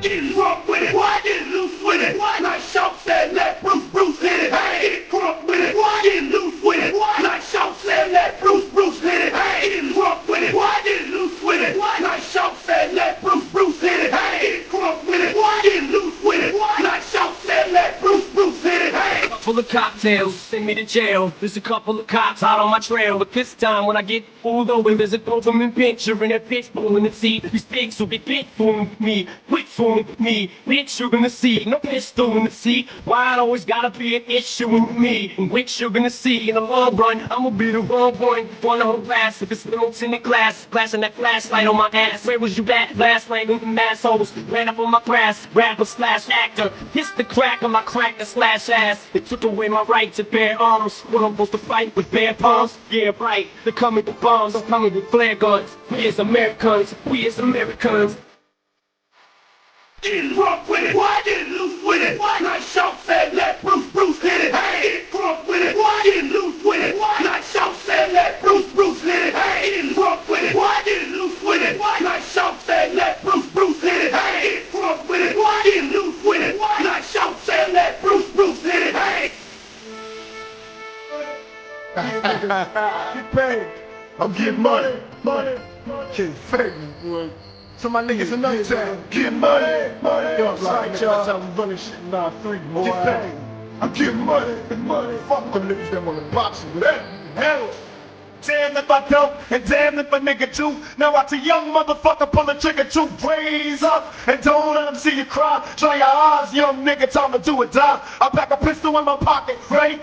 Getting drunk with it, what? Getting loose with it, what? Nice shout, said let Bruce hit it, hey. Getting drunk with it, what? Getting loose with it, what? Nice shout, said let Bruce hit it, hey. Getting drunk with it, what? Getting loose with it, what? Nice shout, said let Bruce hit it, hey. Getting drunk with it, what? Getting loose with it, what? Nice shout, said let Bruce hit it, hey. Full of cocktails, send me to jail. There's a couple of cops out on my trail, but this time when I get pulled over, there's a government picture in a fistful in the seat. These pigs will be big fooling me, quick fooling me, rich sugar in the seat, no pistol in the seat. Why it always gotta be an issue with me? And rich sugar in the seat, in the long run, I'ma be the wrong one. One whole glass of this little tinted glass, flashing that flashlight on my ass. Where was you at last night with them assholes? Ran up on my grass, rapper slash actor. Hissed the crack on my crack to slash ass. They took away my right to bear arms. What I'm supposed to fight with bare palms? Yeah, right. They're coming with bombs, I'm coming with flare guns. We as Americans, we as Americans. Getting drunk with it, what? Getting loose with it, what? Nice shout, said let Bruce hit it, hey. Getting drunk with it, what? Getting loose with it, what? Nice shout, said let Bruce hit it, hey. Getting drunk with it, what? Getting loose with it, what? Nice shout, said let Bruce hit it, hey. Getting drunk with it, what? Getting loose with it, what? Nice shout, said let Bruce hit it, hey. Get paid. I'm getting money. Getting fake, boy. So my niggas another time. Get money. Yo, like y'all, I'm running shit in 9-3, boy. Get paid. I'm getting money. Fuck them niggas that wanna box with that. Hell. Damn if I don't, and damn if a nigga do. Now watch a young motherfucker pull the trigger to raise up. And don't let them see you cry. Try your eyes, young nigga, time to do or die. I pack a pistol in my pocket, right?